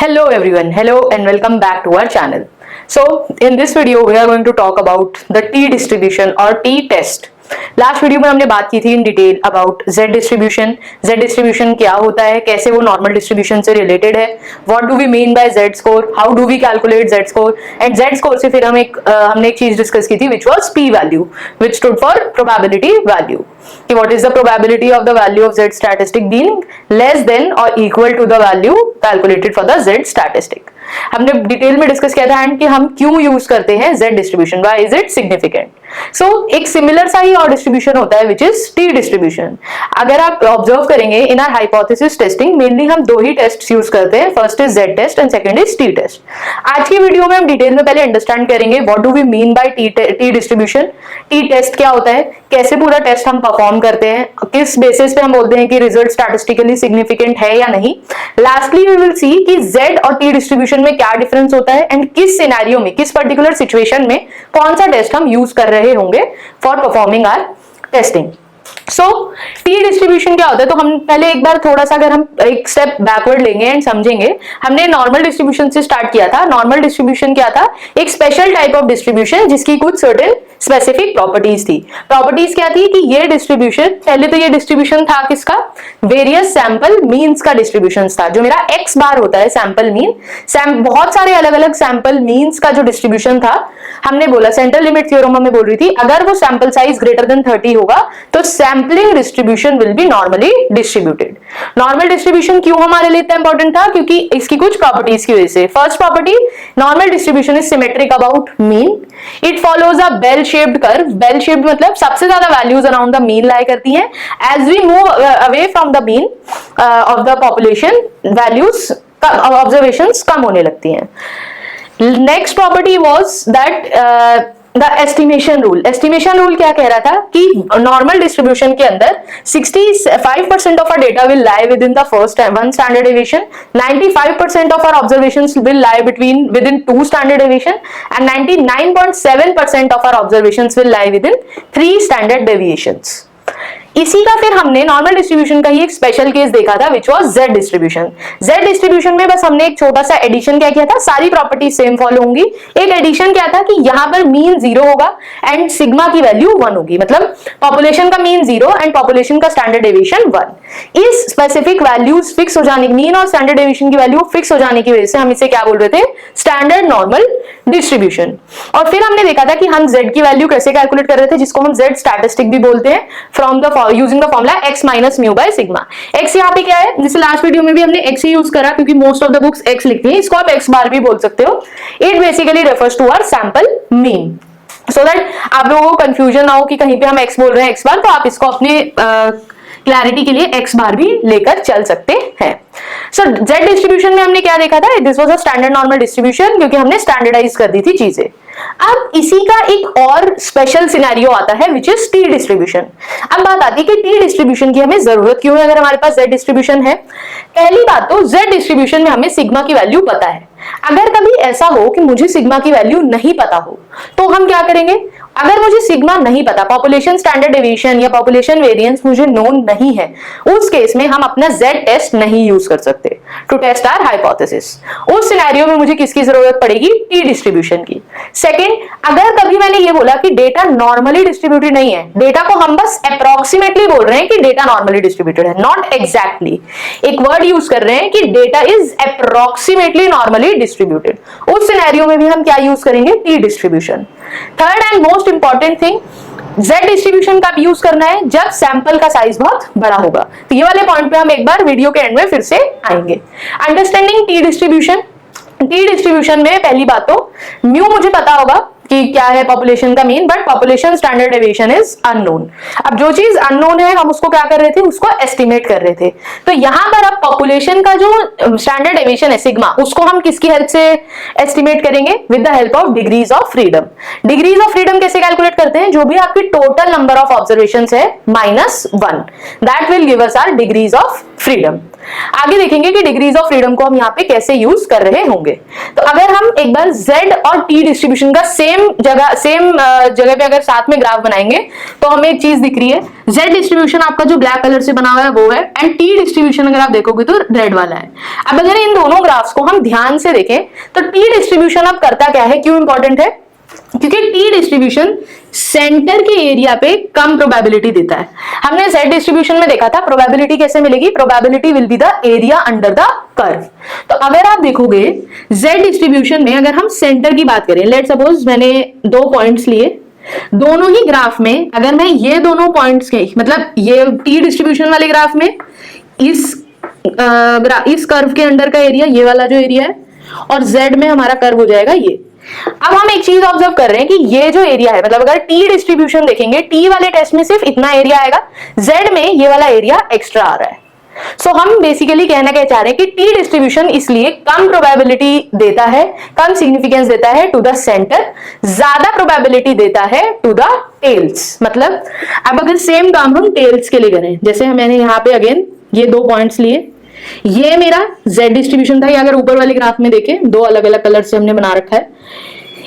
Hello everyone, hello and welcome back to our channel. So in this video we are going to talk about the T distribution or T test. Last video में हमने बात की थी in detail about Z distribution. Z distribution क्या होता है, कैसे वो नॉर्मल डिस्ट्रीब्यूशन से रिलेटेड है, what do we mean by Z score, how do we calculate Z score. And Z score से फिर हमने एक चीज डिस्कस की थी which was P value which stood for probability value. कि what is the probability of the value of Z statistic being less than और equal to the value calculated for the Z statistic. हमने detail में discuss किया था and कि हम क्यों use करते हैं Z distribution, why is it significant. So एक सिमिलर सा ही और डिस्ट्रीब्यूशन होता है विच इज टी डिस्ट्रीब्यूशन. अगर आप ऑब्जर्व करेंगे in our hypothesis testing mainly हम दो ही टेस्ट यूज करते हैं, first is Z test and second is T test. आज की वीडियो में हम डिटेल में पहले अंडरस्टैंड करेंगे what do we mean by T distribution, T test क्या होता है, कैसे पूरा टेस्ट हम परफॉर्म करते हैं, किस बेसिस पे हम बोलते हैं कि रिजल्ट स्टैटिस्टिकली सिग्निफिकेंट है या नहीं. लास्टली वी विल सी कि जेड और टी डिस्ट्रीब्यूशन में क्या डिफरेंस होता है एंड किस सिनेरियो में, किस पर्टिकुलर सिचुएशन में कौन सा टेस्ट हम यूज कर रहे होंगे for performing our testing. So T distribution क्या होता है, तो हम पहले एक बार थोड़ा सा अगर हम एक स्टेप बैकवर्ड लेंगे एंड समझेंगे. हमने नॉर्मल डिस्ट्रीब्यूशन से स्टार्ट किया था. नॉर्मल डिस्ट्रीब्यूशन क्या था, एक स्पेशल टाइप ऑफ डिस्ट्रीब्यूशन जिसकी कुछ सर्टेन स्पेसिफिक प्रॉपर्टीज थी. प्रॉपर्टीज क्या थी कि ये डिस्ट्रीब्यूशन, पहले तो ये डिस्ट्रीब्यूशन था किसका, वेरियस सैंपल मीन्स का डिस्ट्रीब्यूशन था. जो मेरा एक्स बार होता है सैंपल मीन, बहुत सारे अलग अलग सैंपल मीन्स का जो डिस्ट्रीब्यूशन था. हमने बोला सेंट्रल लिमिट थ्योरम में बोल रही थी अगर वो सैंपल साइज ग्रेटर देन 30 होगा तो sampling distribution will be normally distributed. Normal distribution क्यों हमारे लिए इतना इंपॉर्टेंट था, क्योंकि इसकी कुछ प्रॉपर्टीज की वजह से. First property, normal distribution is symmetric about mean. It follows a bell shaped curve. Bell shaped मतलब सबसे ज्यादा values around the mean lie करती हैं. As we move away from the mean of the population values observations कम होने लगती हैं. Next property was that the estimation rule. Estimation rule क्या कह रहा था कि नॉर्मल डिस्ट्रीब्यूशन के अंदर 65% of our data will lie within the first one standard deviation, 95% of our observations will lie within 2 standard deviation and 99.7% of our observations will lie within 3 standard deviations. इसी का फिर हमने normal distribution का ही एक special case देखा था which was Z distribution. Z distribution में बस हमने एक छोटा सा एडिशन क्या किया था, सारी प्रॉपर्टीज सेम फॉलो होंगी. एक एडिशन क्या था कि यहां पर मीन 0 होगा एंड सिग्मा की वैल्यू 1 होगी. मतलब पॉपुलेशन का मीन 0 एंड पॉपुलेशन का स्टैंडर्ड डेविएशन 1. इस स्पेसिफिक वैल्यूज फिक्स हो जाने, मीन और स्टैंडर्ड डेविएशन की वैल्यू फिक्स हो जाने की वजह से हम इसे क्या बोल रहे थे, स्टैंडर्ड नॉर्मल डिस्ट्रीब्यूशन. और फिर हमने देखा था कि हम जेड की वैल्यू कैसे कैलकुलेट कर रहे थे, जिसको हम जेड स्टैटिस्टिक भी बोलते हैं, from the using the formula x minus mu by sigma. x यहाँ पे क्या है, जैसे लास्ट वीडियो में भी हमने x ही यूज करा क्योंकि most of the books x लिखती हैं, इसको आप x बार भी बोल सकते हो. It basically refers to our sample mean. So that आप लोगों को कंफ्यूजन ना हो कि कहीं पे हम x बोल रहे हैं x बार, तो आप इसको अपने क्लैरिटी के लिए x बार भी लेकर चल सकते हैं. सो जेड डिस्ट्रीब्यूशन में हमने क्या देखा था, this was a standard normal distribution क्योंकि हमने स्टैंडर्डाइज कर दी थी चीजें. अब इसी का एक और स्पेशल सिनेरियो आता है विच इज टी डिस्ट्रीब्यूशन. अब बात आती है कि टी डिस्ट्रीब्यूशन की हमें जरूरत क्यों है अगर हमारे पास जेड डिस्ट्रीब्यूशन है. पहली बात तो जेड डिस्ट्रीब्यूशन में हमें सिग्मा की वैल्यू पता है. अगर कभी ऐसा हो कि मुझे सिग्मा की वैल्यू नहीं पता हो तो हम क्या करेंगे, अगर मुझे सिग्मा नहीं पता, पॉपुलेशन स्टैंडर्ड डेविएशन या पॉपुलेशन वेरिएंस मुझे नोन नहीं है, उस केस में हम अपना जेड टेस्ट नहीं यूज कर सकते टू टेस्ट आवर हाइपोथेसिस. उस सिनेरियो में मुझे किसकी जरूरत पड़ेगी, टी डिस्ट्रीब्यूशन की. सेकंड, अगर कभी मैंने ये बोला कि डेटा नॉर्मली डिस्ट्रीब्यूटेड नहीं है, डेटा को हम बस अप्रोक्सीमेटली बोल रहे हैं कि डेटा नॉर्मली डिस्ट्रीब्यूटेड है, नॉट एग्जैक्टली, एक वर्ड यूज कर रहे हैं कि data is approximately normally distributed, उस सिनेरियो में भी हम क्या यूज करेंगे, T distribution. Third and most important thing, Z distribution कब यूज करना है, जब सैंपल का साइज बहुत बड़ा होगा. तो ये वाले पॉइंट पे हम एक बार वीडियो के एंड में फिर से आएंगे. Understanding T distribution. T distribution में पहली बात तो म्यू मुझे पता होगा कि क्या है पॉपुलेशन का mean, but population standard deviation is unknown. अब जो चीज अननोन है हम उसको क्या कर रहे थे, उसको एस्टिमेट कर रहे थे. तो यहां पर अब पॉपुलेशन का जो स्टैंडर्ड डेविएशन है सिग्मा, उसको हम किसकी हेल्प से एस्टिमेट करेंगे, with the help of degrees of freedom. Degrees of freedom कैसे कैलकुलेट करते हैं, जो भी आपकी टोटल नंबर ऑफ ऑब्जर्वेशंस है -1, that will give us our degrees of freedom. आगे देखेंगे कि डिग्रीज ऑफ फ्रीडम को हम यहाँ पे कैसे यूज कर रहे होंगे। तो अगर हम एक बार Z और T डिस्ट्रीब्यूशन का सेम जगह पे अगर साथ में ग्राफ बनाएंगे तो हमें एक चीज दिख रही है, Z डिस्ट्रीब्यूशन आपका जो ब्लैक कलर से बना हुआ है वो है, एंड T डिस्ट्रीब्यूशन अगर आप देखोगे तो रेड वाला है। अब अगर इन दोनों ग्राफ्स को हम ध्यान से देखें तो T डिस्ट्रीब्यूशन अब करता क्या है, क्यों इंपॉर्टेंट है, क्योंकि टी डिस्ट्रीब्यूशन सेंटर के एरिया पे कम प्रोबेबिलिटी देता है। हमने Z डिस्ट्रीब्यूशन में देखा था प्रोबेबिलिटी कैसे मिलेगी, probability will be the area under the curve. तो अगर आप देखोगे Z डिस्ट्रीब्यूशन में अगर हम सेंटर की बात करें, लेट सपोज मैंने 2 पॉइंट्स लिए, दोनों ही ग्राफ में अगर मैं ये दोनों पॉइंट्स के मतलब ये टी डिस्ट्रीब्यूशन वाले ग्राफ में इस कर्व के अंडर का एरिया ये वाला जो एरिया है, और Z में हमारा कर्व हो जाएगा ये। अब हम एक चीज ऑब्जर्व कर रहे हैं कि ये जो एरिया है, मतलब अगर टी डिस्ट्रीब्यूशन देखेंगे, टी वाले टेस्ट में सिर्फ इतना एरिया आएगा, Z में ये वाला एरिया एक्स्ट्रा आ रहा है। सो हम बेसिकली कहना क्या चाह रहे हैं कि टी डिस्ट्रीब्यूशन इसलिए कम प्रोबेबिलिटी देता है, कम सिग्निफिकेंस देता है टू द सेंटर, ज्यादा प्रोबेबिलिटी देता है टू द टेल्स। मतलब अब अगर सेम काम हम टेल्स के लिए करें, जैसे मैंने यहाँ पे अगेन ये 2 पॉइंट्स लिए, ये मेरा Z डिस्ट्रीब्यूशन था, ये अगर ऊपर वाले ग्राफ में देखें 2 अलग अलग कलर से हमने बना रखा है।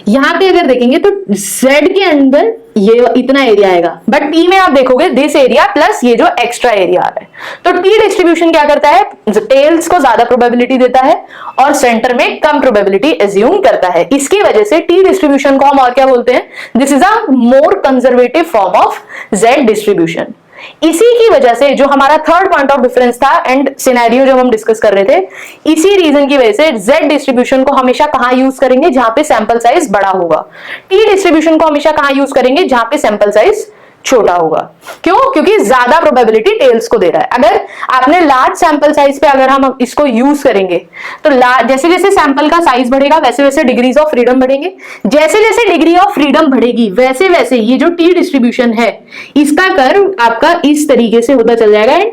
यहां पे अगर देखेंगे तो Z के अंदर ये इतना एरिया आएगा, बट T में आप देखोगे दिस एरिया प्लस ये जो एक्स्ट्रा एरिया आ रहा है। तो T डिस्ट्रीब्यूशन क्या करता है, टेल्स को ज्यादा प्रोबेबिलिटी देता है और सेंटर में कम प्रोबेबिलिटी एज्यूम करता है। इसकी वजह से T डिस्ट्रीब्यूशन को हम और क्या बोलते हैं, this is a more conservative form of Z distribution. इसी की वजह से जो हमारा थर्ड पॉइंट ऑफ डिफरेंस था एंड सिनेरियो जो हम डिस्कस कर रहे थे, इसी रीजन की वजह से Z डिस्ट्रीब्यूशन को हमेशा कहां यूज करेंगे, जहां पे सैंपल साइज बड़ा होगा। T डिस्ट्रीब्यूशन को हमेशा कहां यूज करेंगे, जहां पे सैंपल साइज छोटा होगा। क्यों, क्योंकि ज्यादा प्रोबेबिलिटी टेल्स को दे रहा है। अगर आपने लार्ज सैंपल साइज पे अगर हम इसको यूज करेंगे तो जैसे जैसे सैंपल का साइज बढ़ेगा वैसे वैसे डिग्रीज ऑफ फ्रीडम बढ़ेंगे, जैसे जैसे डिग्री ऑफ फ्रीडम बढ़ेगी वैसे वैसे ये जो टी डिस्ट्रीब्यूशन है इसका कर्व आपका इस तरीके से होता चल जाएगा एंड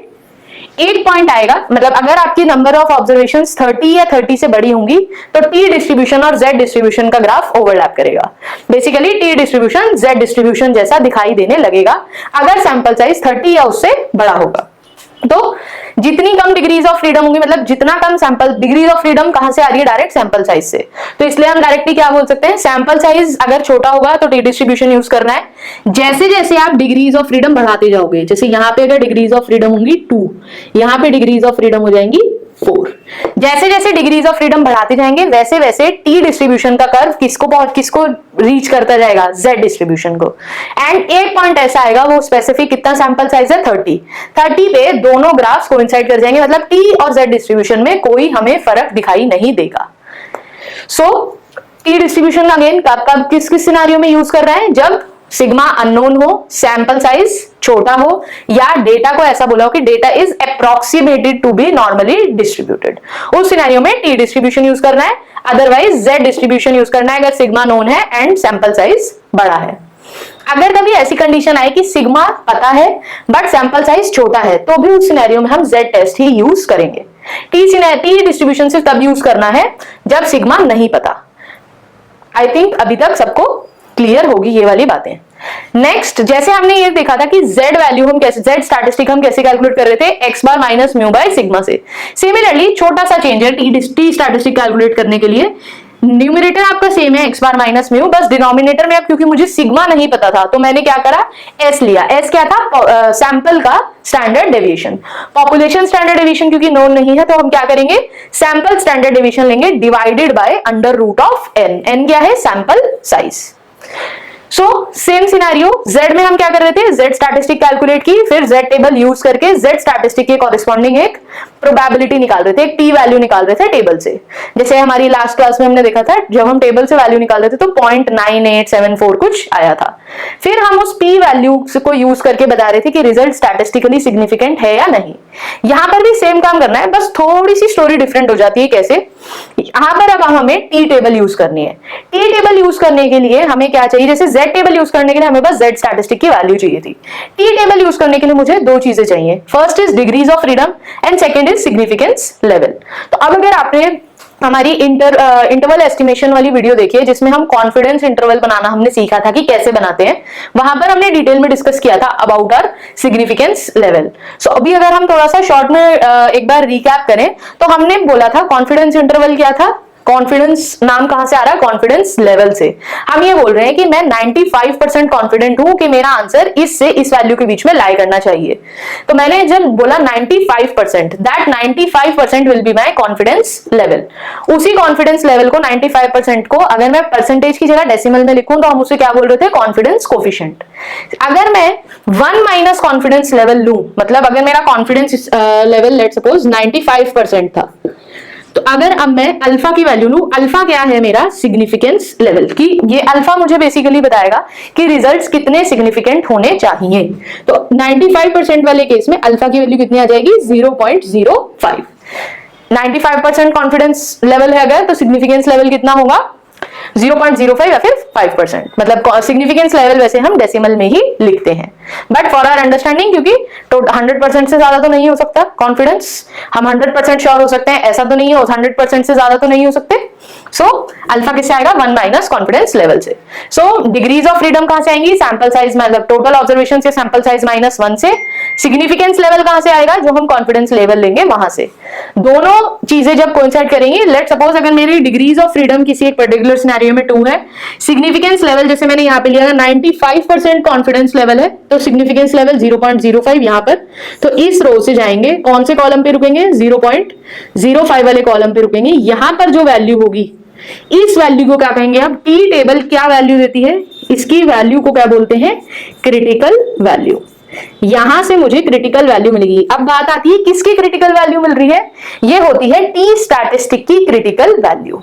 एक पॉइंट आएगा। मतलब अगर आपकी नंबर ऑफ ऑब्जर्वेशंस 30 या 30 से बड़ी होंगी तो टी डिस्ट्रीब्यूशन और Z डिस्ट्रीब्यूशन का ग्राफ ओवरलैप करेगा। Basically T distribution Z distribution जैसा दिखाई देने लगेगा अगर सैंपल साइज 30 या उससे बड़ा होगा। तो जितनी कम डिग्रीज ऑफ फ्रीडम होंगी, मतलब जितना कम सैंपल, डिग्रीज ऑफ फ्रीडम कहां से आ रही है, डायरेक्ट सैंपल साइज से। तो इसलिए हम डायरेक्टली क्या बोल सकते हैं, सैंपल साइज अगर छोटा होगा तो टी डिस्ट्रीब्यूशन यूज करना है। जैसे जैसे आप डिग्रीज ऑफ फ्रीडम बढ़ाते जाओगे, जैसे यहाँ पे अगर डिग्रीज ऑफ फ्रीडम होंगी 2, यहाँ पे डिग्रीज ऑफ फ्रीडम हो जाएंगी 4, जैसे जैसे डिग्रीज ऑफ फ्रीडम बढ़ाते जाएंगे वैसे वैसे टी डिस्ट्रीब्यूशन का कर्व किसको रीच करता जाएगा, Z डिस्ट्रीब्यूशन को। एंड एक पॉइंट ऐसा आएगा, वो स्पेसिफिक कितना सैंपल साइज है 30 पे दोनों ग्राफ्स कोइंसाइड कर जाएंगे, मतलब T और Z डिस्ट्रीब्यूशन में कोई हमें फर्क दिखाई नहीं देगा। सो टी डिस्ट्रीब्यूशन अगेन कब किस किस सिनेरियो में यूज कर रहा है, जब सिग्मा अननोन हो, सैंपल साइज छोटा हो, या डेटा को ऐसा बोला हो कि data is approximated to be normally distributed, उस सिनेरियो में टी डिस्ट्रीब्यूशन यूज करना है। अदरवाइज Z डिस्ट्रीब्यूशन यूज करना है अगर सिग्मा नोन है एंड सैंपल साइज बड़ा है। अगर कभी ऐसी कंडीशन आए कि सिग्मा पता है बट सैंपल साइज छोटा है तो भी उस सिनेरियो में हम Z टेस्ट ही यूज करेंगे। टी डिस्ट्रीब्यूशन सिर्फ तब यूज करना है जब सिग्मा नहीं पता। आई थिंक अभी तक सबको क्लियर होगी ये वाली बातें। नेक्स्ट, जैसे हमने ये देखा था कि Z वैल्यू हम कैसे, Z स्टैटिस्टिक हम कैसे कैलकुलेट कर रहे थे, x bar minus mu by sigma से। सिमिलरली छोटा सा चेंज है टी स्टैटिस्टिक कैलकुलेट करने के लिए, न्यूमरेटर आपका सेम है x बार माइनस म्यू, बस डिनोमिनेटर में अब क्योंकि मुझे सिग्मा नहीं पता था तो मैंने क्या करा, s लिया। s क्या था, सैंपल का standard deviation. Population standard deviation क्योंकि नोन नहीं है तो हम क्या करेंगे, सैंपल स्टैंडर्ड डेविएशन लेंगे divided by under root of n। n क्या है, sample size. So same scenario, Z में हम क्या कर रहे थे, Z स्टैटिस्टिक कैलकुलेट की, फिर Z टेबल यूज करके Z स्टैटिस्टिक के कॉरेस्पॉन्डिंग एक प्रोबेबिलिटी निकाल रहे थे, एक टी वैल्यू निकाल रहे थे टेबल से। जैसे हमारी लास्ट क्लास में हमने देखा था जब हम टेबल से वैल्यू निकाल रहे थे तो 0.9874 कुछ आया था। फिर हम उस पी वैल्यू को यूज करके बता रहे थे कि रिजल्ट स्टैटिस्टिकली सिग्निफिकेंट है या नहीं। यहां पर भी सेम काम करना है, बस थोड़ी सी स्टोरी डिफरेंट हो जाती है। कैसे, यहां पर अब हमें टी टेबल यूज करनी है। टी टेबल यूज करने के लिए हमें क्या चाहिए, जैसे Z टेबल यूज करने के लिए हमें बस Z स्टैटिस्टिक की वैल्यू चाहिए थी। टी टेबल यूज करने के लिए मुझे 2 चीजें चाहिए, first is degrees of freedom and second is significance level. तो अब अगर आपने हमारी इंटरवल एस्टिमेशन वाली वीडियो देखिए, जिसमें हम कॉन्फिडेंस इंटरवल बनाना हमने सीखा था कि कैसे बनाते हैं। वहां पर हमने डिटेल में डिस्कस किया था अबाउट आवर सिग्निफिकेंस लेवल। सो अभी अगर हम थोड़ा सा शॉर्ट में एक बार रिकैप करें, तो हमने बोला था कॉन्फिडेंस इंटरवल क्या था। कॉन्फिडेंस नाम कहां से आ रहा है, कॉन्फिडेंस लेवल से। हम ये बोल रहे हैं कि मैं 95% कॉन्फिडेंट हूं कि मेरा आंसर इस से इस वैल्यू के बीच में लाई करना चाहिए। तो मैंने जब बोला 95%, that 95% will be my confidence level. उसी कॉन्फिडेंस लेवल को 95% को अगर मैं परसेंटेज की जगह डेसिमल में लिखूं तो हम उसे क्या बोल रहे थे, कॉन्फिडेंस कोफिशिएंट। अगर मैं 1 माइनस कॉन्फिडेंस लेवल लूं, मतलब अगर मेरा कॉन्फिडेंस लेवल लेट्स सपोज 95% था, तो अगर अब मैं अल्फा की वैल्यू लूं, अल्फा क्या है मेरा, सिग्निफिकेंस लेवल की। ये अल्फा मुझे बेसिकली बताएगा कि रिजल्ट्स कितने सिग्निफिकेंट होने चाहिए। तो 95% वाले केस में अल्फा की वैल्यू कितनी आ जाएगी, 0.05। 95% कॉन्फिडेंस लेवल है अगर, तो सिग्निफिकेंस लेवल कितना होगा, 0.05 या फिर 5%। मतलब सिग्निफिकेंस लेवल वैसे हम डेसिमल में ही लिखते हैं, बट फॉर आवर अंडरस्टैंडिंग, क्योंकि तो 100% से ज्यादा तो नहीं हो सकता कॉन्फिडेंस, हम 100% श्योर हो सकते हैं ऐसा तो नहीं है, 100% से ज्यादा तो नहीं हो सकते। सो अल्फा किससे आएगा, 1 माइनस कॉन्फिडेंस लेवल से। सो डिग्रीज ऑफ फ्रीडम कहां से आएंगी, सैंपल साइज मतलब टोटल ऑब्जर्वेशन से सैंपल साइज -1 से। सिग्निफिकेंस लेवल कहां से आएगा, जो हम कॉन्फिडेंस लेवल लेंगे वहां से। दोनों चीजें जब कोइंसाइड करेंगी, लेट सपोज अगर मेरी डिग्रीज ऑफ फ्रीडम किसी एक पर्टिकुलर सिनेरियो में 2 है, सिग्निफिकेंस लेवल जैसे मैंने यहाँ पे लिया था 95% कॉन्फिडेंस लेवल है, तो सिग्निफिकेंस लेवल 0.05 यहाँ पर। तो इस रो से जाएंगे, कौन से कॉलम पे रुकेंगे, 0.05 वाले कॉलम पे रुकेंगे। यहां पर जो वैल्यू होगी, इस वैल्यू को क्या कहेंगे, अब टी टेबल क्या वैल्यू देती है, इसकी वैल्यू को क्या बोलते हैं, क्रिटिकल वैल्यू। यहां से मुझे क्रिटिकल वैल्यू मिलेगी। अब बात आती है किसकी क्रिटिकल वैल्यू मिल रही है, ये होती है टी स्टैटिस्टिक की क्रिटिकल वैल्यू।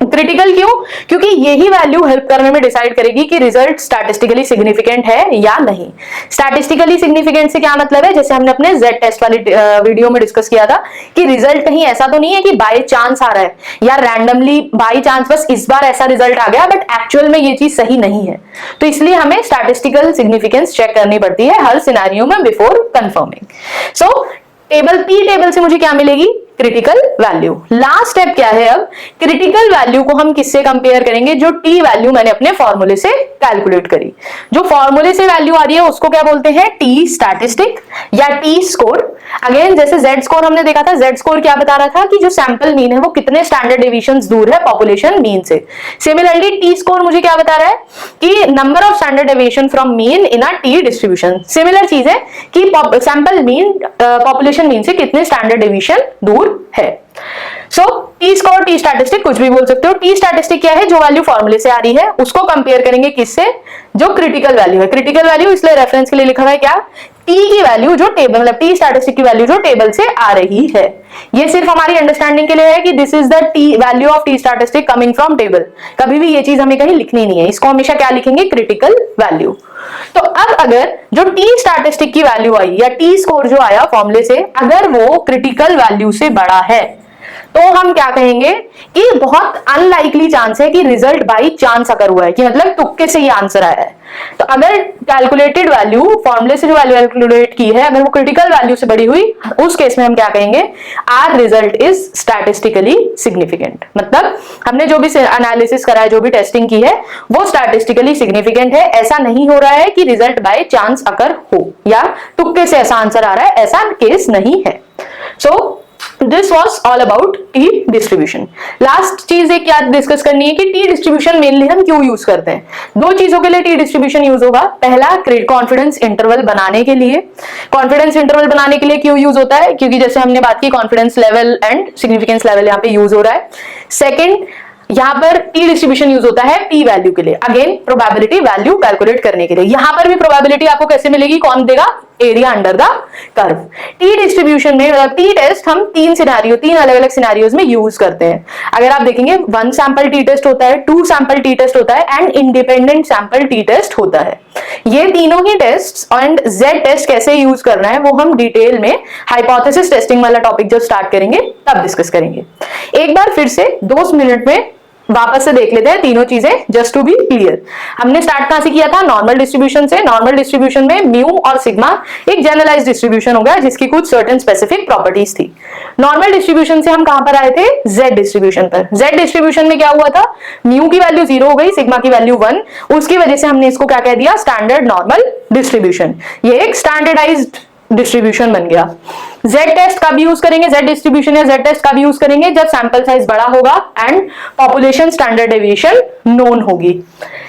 क्रिटिकल क्यों, क्योंकि यही वैल्यू हेल्प करने में डिसाइड करेगी कि रिजल्ट स्टैटिस्टिकली सिग्निफिकेंट है या नहीं। स्टैटिस्टिकली सिग्निफिकेंट से क्या मतलब है, जैसे हमने अपने जेड टेस्ट वाली वीडियो में डिस्कस किया था कि रिजल्ट कहीं ऐसा तो नहीं है कि बाय चांस आ रहा है या रैंडमली बाय चांस बस इस बार ऐसा रिजल्ट आ गया, बट एक्चुअल में ये चीज सही नहीं है। तो इसलिए हमें स्टैटिस्टिकल सिग्निफिकेंस चेक करनी पड़ती है हर सिनेरियो में before confirming. So table P table से मुझे क्या मिलेगी, क्रिटिकल वैल्यू। लास्ट स्टेप क्या है, अब क्रिटिकल वैल्यू को हम किससे कंपेयर करेंगे, जो टी वैल्यू मैंने अपने फॉर्मूले से कैलकुलेट करी। जो फॉर्मूले से वैल्यू आ रही है उसको क्या बोलते हैं, टी स्टैटिस्टिक या टी स्कोर। अगेन जैसे जेड स्कोर हमने देखा था, जेड स्कोर क्या बता रहा था कि जो सैंपल मीन है वो कितने स्टैंडर्ड डेविएशंस दूर है पॉपुलेशन मीन से। सिमिलरली टी स्कोर मुझे क्या बता रहा है कि number of standard deviation from mean in a T distribution. Similar चीज है कि सैंपल मीन पॉपुलेशन मीन से कितने स्टैंडर्ड डेविएशन दूर है। So T score, T statistic कुछ भी बोल सकते हो। टी स्टैटिस्टिक क्या है, जो वैल्यू फॉर्मूले से आ रही है उसको कंपेयर करेंगे किससे, जो क्रिटिकल वैल्यू है। क्रिटिकल वैल्यू इसलिए रेफरेंस के लिए लिखा हुआ है क्या, टी की वैल्यू जो टेबल मतलब टी स्टैटिस्टिक की वैल्यू जो टेबल से आ रही है। ये सिर्फ हमारी अंडरस्टैंडिंग के लिए है कि this is the T value of T statistic coming from table. कभी भी ये चीज हमें कहीं लिखनी नहीं है, इसको हमेशा क्या लिखेंगे, क्रिटिकल वैल्यू। तो अब अगर जो टी स्टैटिस्टिक की वैल्यू आई या टी स्कोर जो आया फॉर्मूले से, अगर वो क्रिटिकल वैल्यू से बड़ा है, तो हम क्या कहेंगे कि बहुत अनलाइकली चांस है कि रिजल्ट बाई चांस अगर हुआ है, कि मतलब तुक्के से ये आंसर आया है। तो अगर कैलकुलेटेड वैल्यू फॉर्मूले से जो वैल्यू कैलकुलेट की है अगर वो क्रिटिकल वैल्यू से बड़ी हुई, उस केस में हम क्या कहेंगे, our result is statistically significant. मतलब हमने जो भी एनालिसिस करा है, जो भी टेस्टिंग की है, वो स्टैटिस्टिकली सिग्निफिकेंट है। ऐसा नहीं हो रहा है कि रिजल्ट बाय चांस अगर हो या तुक्के से ऐसा आंसर आ रहा है, ऐसा केस नहीं है। So this was all about T distribution. Last चीज एक याद डिस्कस करनी है कि टी डिस्ट्रीब्यूशन मेनली हम क्यों यूज करते हैं। दो चीजों के लिए टी डिस्ट्रीब्यूशन यूज होगा। पहला, कॉन्फिडेंस इंटरवल बनाने के लिए। कॉन्फिडेंस इंटरवल बनाने के लिए क्यों यूज होता है, क्योंकि जैसे हमने बात की confidence level and significance level यहाँ पे यूज हो रहा है। सेकेंड, यहां पर टी डिस्ट्रीब्यूशन यूज होता है पी वैल्यू के लिए, अगेन प्रोबेबिलिटी वैल्यू कैलकुलेट करने के लिए। यहां पर भी प्रोबेबिलिटी आपको कैसे मिलेगी, कौन देगा, area under the curve. T distribution में मतलब टी टेस्ट हम तीन अलग अलग सिनेरियोज में यूज करते हैं। अगर आप देखेंगे 1 सैंपल टी टेस्ट होता है, 2 सैंपल टी टेस्ट होता है and independent sample T test होता है। ये तीनों ही टेस्ट एंड जेड टेस्ट कैसे यूज करना है वो हम डिटेल में हाइपोथेसिस टेस्टिंग वाला टॉपिक जब स्टार्ट करेंगे तब डिस्कस करेंगे। एक बार फिर से 2 मिनट में वापस से देख लेते हैं तीनों चीजें जस्ट टू बी क्लियर। हमने स्टार्ट कहां से किया था? नॉर्मल डिस्ट्रीब्यूशन से। नॉर्मल डिस्ट्रीब्यूशन में म्यू और सिग्मा एक जनरलाइज डिस्ट्रीब्यूशन हो गया जिसकी कुछ सर्टेन स्पेसिफिक प्रॉपर्टीज थी। नॉर्मल डिस्ट्रीब्यूशन से हम कहां पर आए थे? जेड डिस्ट्रीब्यूशन पर। जेड डिस्ट्रीब्यूशन में क्या हुआ था? म्यू की वैल्यू 0 हो गई, सिग्मा की वैल्यू 1, उसकी वजह से हमने इसको क्या कह दिया? Standard normal distribution. ये एक स्टैंडर्डाइज्ड डिस्ट्रीब्यूशन बन गया। जेड टेस्ट का भी यूज करेंगे, जेड डिस्ट्रीब्यूशन या जेड टेस्ट का भी यूज करेंगे जब सैंपल साइज बड़ा होगा and population standard deviation known होगी।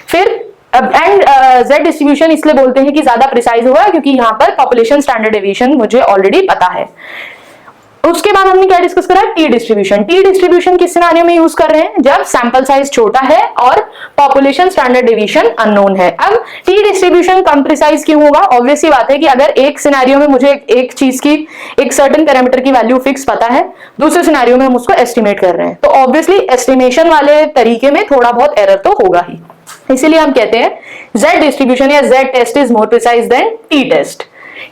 फिर एंड जेड डिस्ट्रीब्यूशन इसलिए बोलते हैं कि ज्यादा प्रिसाइज होगा क्योंकि यहां पर पॉपुलेशन स्टैंडर्ड डेविएशन मुझे ऑलरेडी पता है। उसके बाद हमने क्या डिस्कस करा? T distribution. टी डिस्ट्रीब्यूशन किस सिनेरियो में यूज कर रहे हैं? जब सैंपल साइज छोटा है और पॉपुलेशन स्टैंडर्ड डेविएशन अननोन है। अब टी डिस्ट्रीब्यूशन कम प्रिसाइज क्यों होगा? ऑब्वियस सी बात है कि अगर एक सिनेरियो में मुझे एक चीज की एक सर्टेन पैरामीटर की वैल्यू फिक्स पता है, दूसरे सिनेरियो में हम उसको एस्टिमेट कर रहे हैं, तो ऑब्वियसली एस्टिमेशन वाले तरीके में थोड़ा बहुत एरर तो होगा ही। इसीलिए हम कहते हैं जेड डिस्ट्रीब्यूशन या Z test is more precise than T test.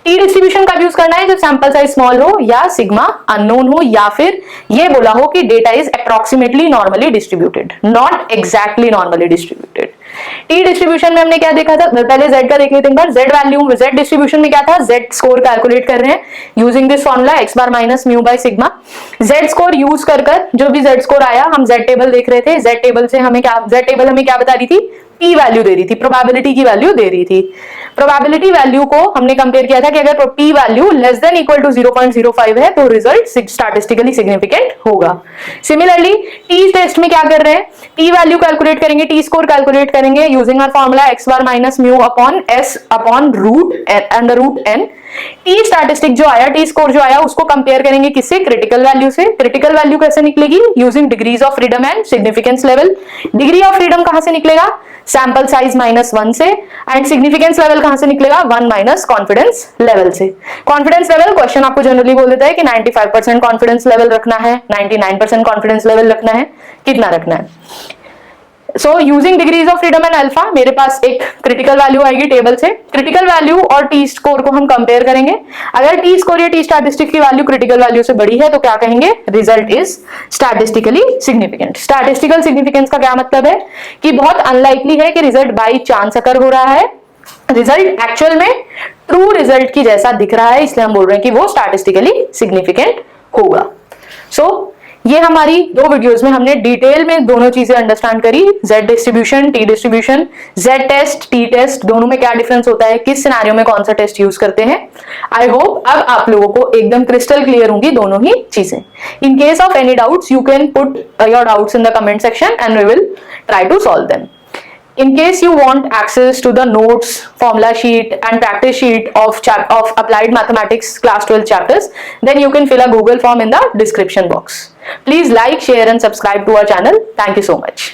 T distribution का यूज करना है जब सैंपल साइज स्मॉल हो या सिग्मा अननोन हो या फिर ये बोला हो कि data is approximately normally distributed, not exactly normally distributed. T distribution में हमने क्या देखा था? पहले जेड का देख लेते हैं एक बार। जेड वैल्यू जेड डिस्ट्रीब्यूशन में क्या था? जेड स्कोर कैलकुलेट कर रहे हैं using this formula X bar minus mu by sigma. Z score use कर जो भी जेड स्कोर आया हम जेड टेबल देख रहे थे। जेड टेबल से हमें क्या, जेड टेबल हमें क्या बता रही थी? पी वैल्यू दे रही थी, प्रोबेबिलिटी की वैल्यू दे रही थी। प्रोबेबिलिटी वैल्यू को हमने कंपेयर किया था कि अगर P value less than equal to 0.05 है तो रिजल्ट स्टैटिस्टिकली सिग्निफिकेंट होगा। सिमिलरली टी टेस्ट में क्या कर रहे हैं? टी वैल्यू कैलकुलेट करेंगे, टी स्कोर कैलकुलेट करेंगे using our formula X bar minus mu upon S upon root under root N. T statistic जो आया, टी स्कोर जो आया, उसको कंपेयर करेंगे किससे? क्रिटिकल वैल्यू से। क्रिटिकल वैल्यू कैसे निकलेगी? Using degrees of freedom and significance level. Degree of freedom कहां से निकलेगा? सैंपल साइज -1 से। एंड सिग्निफिकेंस लेवल कहां से निकलेगा? 1 माइनस कॉन्फिडेंस लेवल से। कॉन्फिडेंस लेवल क्वेश्चन आपको जनरली बोल देता है कि 95% कॉन्फिडेंस लेवल रखना है, 99% कॉन्फिडेंस लेवल रखना है, कितना रखना है? So using degrees of freedom and alpha मेरे पास एक क्रिटिकल वैल्यू आएगी टेबल से। क्रिटिकल वैल्यू और टी स्कोर को हम कंपेयर करेंगे। अगर टी स्कोर या टी स्टैटिस्टिक की वैल्यू क्रिटिकल वैल्यू से बड़ी है तो क्या कहेंगे? Result is statistically significant. Statistical significance का क्या मतलब है? कि बहुत अनलाइकली है कि रिजल्ट बाई चांस अकर हो रहा है, रिजल्ट एक्चुअल में ट्रू रिजल्ट की जैसा दिख रहा है, इसलिए हम बोल रहे हैं कि वो स्टैटिस्टिकली सिग्निफिकेंट होगा। सो ये हमारी दो वीडियोस में हमने डिटेल में दोनों चीजें अंडरस्टैंड करी। Z distribution, T distribution, Z test, T test, दोनों में क्या डिफरेंस होता है, किस सिनेरियो में कौन सा टेस्ट यूज करते हैं। आई होप अब आप लोगों को एकदम क्रिस्टल क्लियर होंगी दोनों ही चीजें। In case of any doubts you can put your doubts in the comment section and we will try to solve them. In case you want access to the notes, formula sheet and practice sheet of applied mathematics class 12 chapters, then you can fill a Google form in the description box. Please like, share and subscribe to our channel. Thank you so much.